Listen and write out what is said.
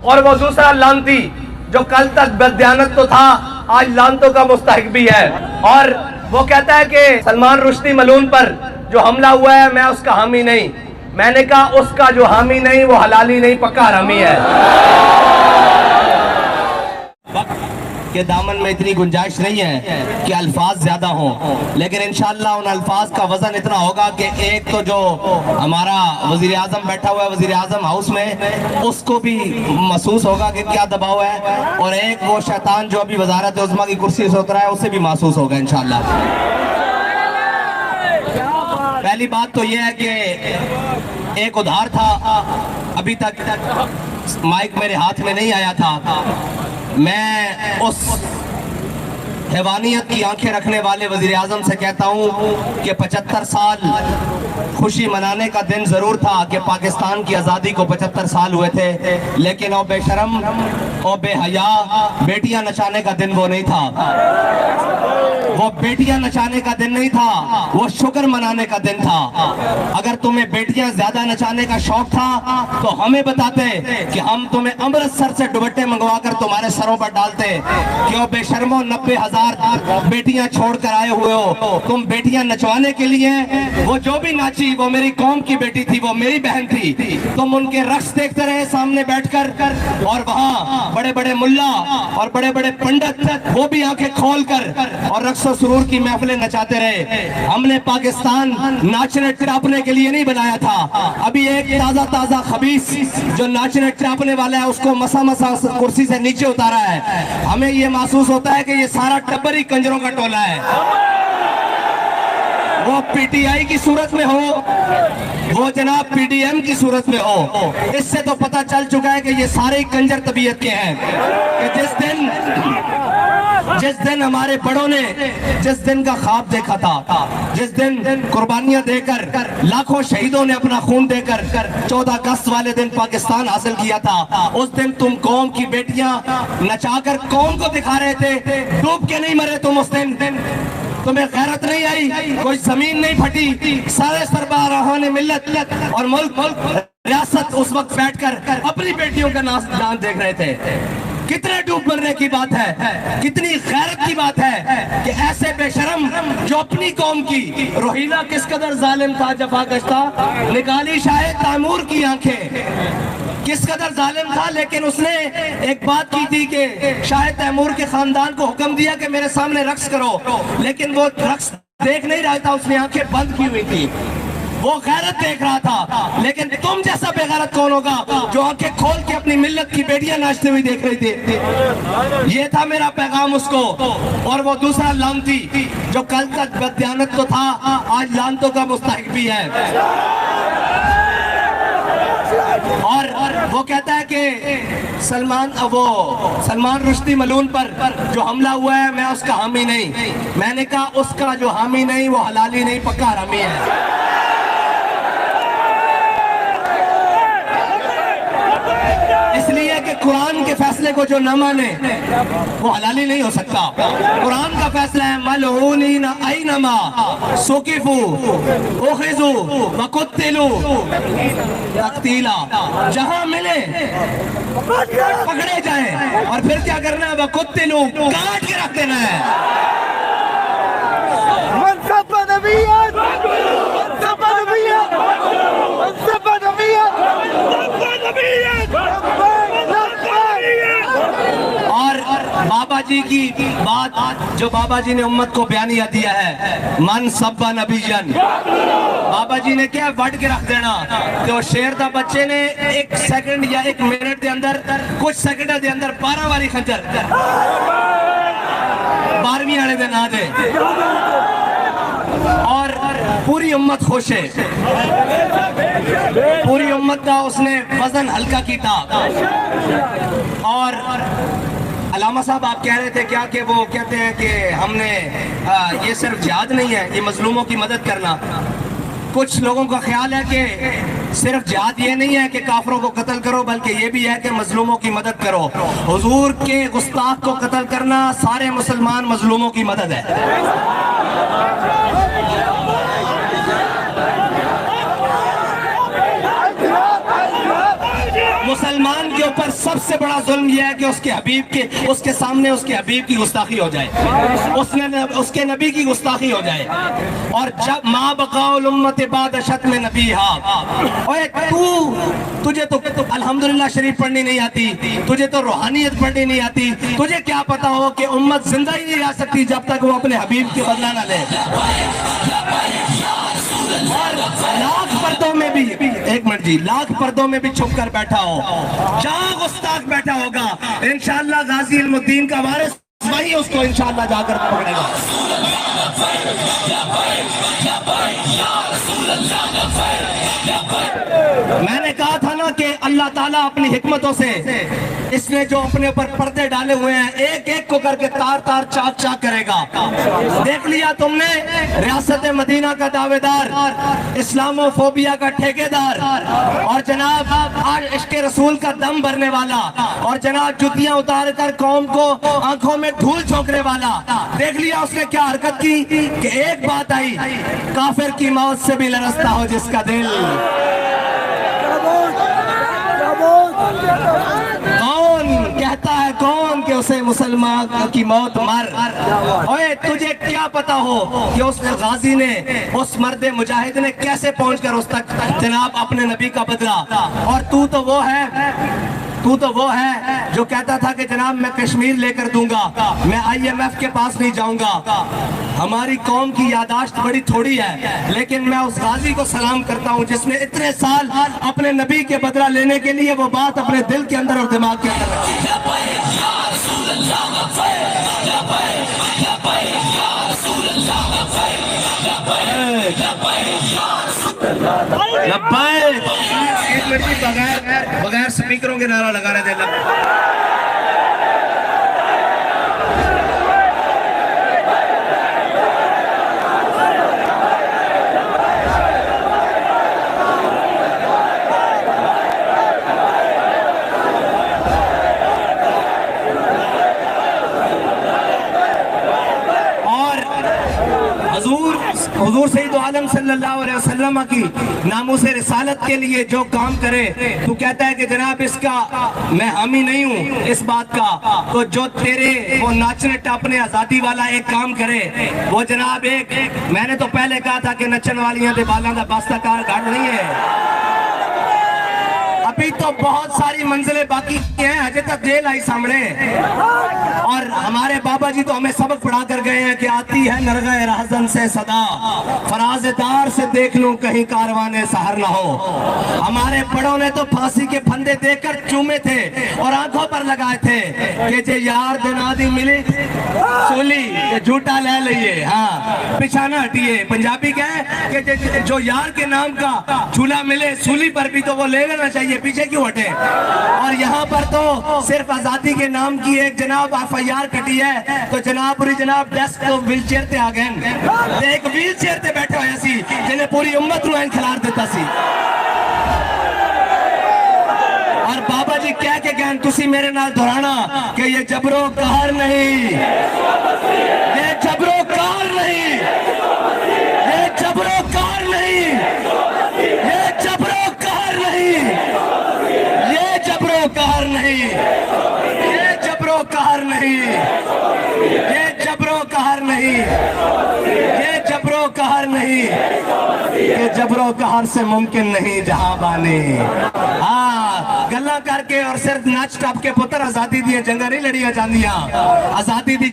اور وہ دوسرا لانتی جو کل تک بددیانت تو تھا آج لانتوں کا مستحق بھی ہے، اور وہ کہتا ہے کہ سلمان رشدی ملعون پر جو حملہ ہوا ہے میں اس کا حامی نہیں. میں نے کہا اس کا جو حامی نہیں وہ حلالی نہیں پکا حرامی ہے. کہ دامن میں اتنی گنجائش نہیں ہے کہ الفاظ زیادہ ہوں، لیکن انشاءاللہ ان الفاظ کا وزن اتنا ہوگا کہ ایک تو جو ہمارا وزیر اعظم بیٹھا ہوا ہے وزیر اعظم ہاؤس میں، اس کو بھی محسوس ہوگا کہ کیا دباؤ ہے، اور ایک وہ شیطان جو ابھی وزارت عظمیٰ کی کرسی سے اترا ہے اسے بھی محسوس ہوگا انشاءاللہ. پہلی بات تو یہ ہے کہ ایک ادھار تھا، ابھی تک مائک میرے ہاتھ میں نہیں آیا تھا. میں اس حیوانیت کی آنکھیں رکھنے والے وزیر اعظم سے کہتا ہوں کہ 75 سال خوشی منانے کا دن ضرور تھا کہ پاکستان کی آزادی کو 75 سال ہوئے تھے، لیکن او بے شرم او بے حیا بیٹیاں نچانے کا دن وہ نہیں تھا. وہ بیٹیاں نچانے کا دن نہیں تھا، وہ شکر منانے کا دن تھا. اگر تمہیں بیٹیاں زیادہ نچانے کا شوق تھا تو ہمیں بتاتے کہ ہم تمہیں امرتسر سے دوپٹے منگوا کر تمہارے سروں پر ڈالتے. کیوں بے شرمو 90,000 بیٹیاں چھوڑ کر آئے ہوئے ہو تم بیٹیاں نچوانے کے لیے. وہ جو بھی ناچی وہ میری قوم کی بیٹی تھی، وہ میری بہن تھی. تم ان کے رقص دیکھتے رہے سامنے بیٹھ کر، اور وہاں بڑے بڑے ملا اور بڑے بڑے پنڈت وہ بھی آنکھیں کھول کر اور رقص و سرور کی محفلیں نچاتے رہے. ہم نے پاکستان ناچنے ٹراپنے کے لیے نہیں بنایا تھا. ابھی ایک تازہ خبیث جو ناچنے ٹراپنے والا ہے اس کو مسا کرسی سے نیچے اتارا ہے. ہمیں یہ محسوس ہوتا ہے کہ یہ سارا ٹبر ہی کنجروں کا ٹولہ ہے. وہ پی ٹی آئی کی صورت میں ہو، وہ جناب پی ڈی ایم کی صورت میں ہو، اس سے تو پتہ چل چکا ہے کہ یہ سارے کنجر طبیعت کے ہیں. کہ جس دن ہمارے بڑوں نے جس دن کا خواب دیکھا تھا، جس دن قربانیاں دے کر لاکھوں شہیدوں نے اپنا خون دے کر 14 اگست والے دن پاکستان حاصل کیا تھا، اس دن تم قوم کی بیٹیاں نچا کر قوم کو دکھا رہے تھے. ڈوب کے نہیں مرے تم اس دن. تمہیں غیرت نہیں آئی، کوئی زمین نہیں پھٹی. سارے سربراہوں نے ملت اور ملک ریاست اس وقت بیٹھ کر اپنی بیٹیوں کا نام دیکھ رہے تھے. کتنے ڈوب مرنے کی بات ہے، کتنی غیرت کی بات ہے کہ ایسے بے شرم جو اپنی قوم کی. روہیلا کس قدر ظالم تھا جفا کش تھا، نکالی شاہ تیمور کی آنکھیں. کس قدر ظالم تھا، لیکن اس نے ایک بات کی تھی کہ شاہ تیمور کے خاندان کو حکم دیا کہ میرے سامنے رقص کرو، لیکن وہ رقص دیکھ نہیں رہا تھا، اس نے آنکھیں بند کی ہوئی تھی. وہ غیرت دیکھ رہا تھا. لیکن تم جیسا بے غیرت کون ہوگا جو آنکھیں کھول کے اپنی ملت کی بیٹیاں ناچتے ہوئی دیکھ رہی تھی. یہ تھا میرا پیغام اس کو. اور وہ دوسرا لانتی جو کل تک بددیانت تو تھا آج لانتوں کا مستحق بھی ہے. اور وہ کہتا ہے کہ سلمان رشدی ملعون پر جو حملہ ہوا ہے میں اس کا حامی نہیں. میں نے کہا اس کا جو حامی نہیں وہ حلالی نہیں پکا حرامی ہے. اس لیے کہ قرآن کے فیصلے کو جو نہ مانے وہ حلالی نہیں ہو سکتا. قرآن کا فیصلہ ہے ملعونین اینما ثقفوا اخذوا وقتلوا تقتیلا. جہاں ملے پکڑے جائیں اور پھر کیا کرنا ہے، وقتلوا کاٹ کے رکھ دینا ہے. اور بابا جی کی بات جو بابا جی نے امت کو بیانیہ دیا ہے، من سب نبیًا، بابا جی نے کیا وڈ کے رکھ دینا. تو شیر دا بچے نے 1 سیکنڈ یا 1 منٹ دے اندر کچھ سیکنڈ دے اندر 12 والی خنجر 12ویں آنے دے نہ دے. اور پوری امت خوش ہے، پوری امت کا اس نے وزن ہلکا کیتا. اور علامہ صاحب آپ کہہ رہے تھے کیا کہ وہ کہتے ہیں کہ ہم نے یہ صرف جہاد نہیں ہے، یہ مظلوموں کی مدد کرنا. کچھ لوگوں کا خیال ہے کہ صرف جہاد یہ نہیں ہے کہ کافروں کو قتل کرو، بلکہ یہ بھی ہے کہ مظلوموں کی مدد کرو. حضور کے گستاخ کو قتل کرنا سارے مسلمان مظلوموں کی مدد ہے. مسلمان کے اوپر سب سے بڑا ظلم یہ ہے کہ اس کے سامنے اس کے حبیب کی گستاخی ہو جائے، اس کے نبی کی گستاخی ہو جائے۔ اور جب ما بقاء الامت بعد شتم نبیہا، تجھے تو الحمدللہ شریف پڑھنی نہیں آتی، تجھے تو روحانیت پڑھنی نہیں آتی، تجھے کیا پتا ہو کہ امت زندہ ہی نہیں رہ سکتی جب تک وہ اپنے حبیب کے بدلہ نہ لے۔ اور لاکھ پردوں میں بھی، ایک منٹ جی، لاکھ پردوں میں بھی چھپ کر بیٹھا ہو، جہاں گستاخ بیٹھا ہوگا انشاءاللہ غازی علم الدین کا وارث وہی اس کو انشاءاللہ جا کر پکڑے گا۔ میں نے کہا تھا نا کہ اللہ تعالیٰ اپنی حکمتوں سے اس نے جو اپنے اوپر پردے ڈالے ہوئے ہیں ایک ایک کو کر کے تار تار چاک چاک کرے گا۔ دیکھ لیا تم نے، ریاست مدینہ کا دعوے دار، اسلامو فوبیا کا ٹھیکیدار، اور جناب آج عشق رسول کا دم بھرنے والا، اور جناب جتیاں اتار کر قوم کو آنکھوں میں دھول جھونکنے والا، دیکھ لیا اس نے کیا حرکت کی کہ ایک بات آئی، کافر کی موت سے بھی لرزتا ہو جس کا دل۔ کون کہتا ہے کون کہ اسے مسلمان کی موت مر؟ اوے تجھے کیا پتا ہو کہ اس غازی نے، اس مرد مجاہد نے کیسے پہنچ کر اس تک جناب اپنے نبی کا بدلا؟ اور تو وہ ہے جو کہتا تھا کہ جناب میں کشمیر لے کر دوں گا، میں آئی ایم ایف کے پاس نہیں جاؤں گا۔ ہماری قوم کی یاداشت بڑی تھوڑی ہے، لیکن میں اس غازی کو سلام کرتا ہوں جس نے اتنے سال اپنے نبی کے بدلہ لینے کے لیے وہ بات اپنے دل کے اندر اور دماغ کے اندر رکھی۔ بغیر سپیکروں کے نعرہ لگا رہے تھے۔ حضور سید عالم صلی اللہ علیہ وسلم کی ناموس رسالت کے لیے جو کام کرے، تو کہتا ہے کہ جناب اس کا میں حامی نہیں ہوں اس بات کا، تو جو تیرے وہ ناچنے ٹاپنے آزادی والا ایک کام کرے، وہ جناب ایک، میں نے تو پہلے کہا تھا کہ نچن والیاں دے بالاں دا باستہ کار گھڑ نہیں ہے، ابھی تو بہت ساری منزلیں باقی ہیں، ہجے تک جیل آئی سامنے۔ اور ہمارے بابا جی تو ہمیں سبق پڑھا کر گئے ہیں کہ آتی ہے نرغہ رہزن سے صدا، فراز دار سے دیکھ لوں کہیں کاروان سحر نہ ہو۔ ہمارے بڑوں نے تو پھانسی کے پھندے دیکھ کر چومے تھے اور آنکھوں پر لگائے تھے کہ جے یار دنا دی ملی سولی جھوٹا لے لئیے، ہاں پچھانا ہٹیے۔ پنجابی کہے کہ جو یار کے نام کا جھولا ملے سولی پر بھی تو وہ لے لینا چاہیے، پیچھے کیوں ہٹے؟ اور یہاں پر تو صرف آزادی کے نام کی ایک جناب FIR کٹی ہے، تو جناب پوری جناب ڈیسک تو ویل چیئر تے آگئن، ایک ویل چیئر تے بیٹھے ہوئے سی جنہیں پوری امت رو انکھلار دیتا سی۔ اور بابا جی کہہ کے گئن تسی میرے نال دہرانا کہ یہ جبر و قہر نہیں، یہ جبر و قہر نہیں، یہ جبر و قہر نہیں، یہ جبر و قہر نہیں، یہ جبر و قہر نہیں، یہ جبر و قہر نہیں، یہ جبر و قہر نہیں، یہ جبر و قہر نہیں، یہ جبر و قہر سے ممکن نہیں جہاں بانی۔ ہاں گلہ کر کے اور صرف ناچ ٹاپ کے پتر آزادی دیئے جنگا نہیں لڑیا جاندیاں، آزادی دی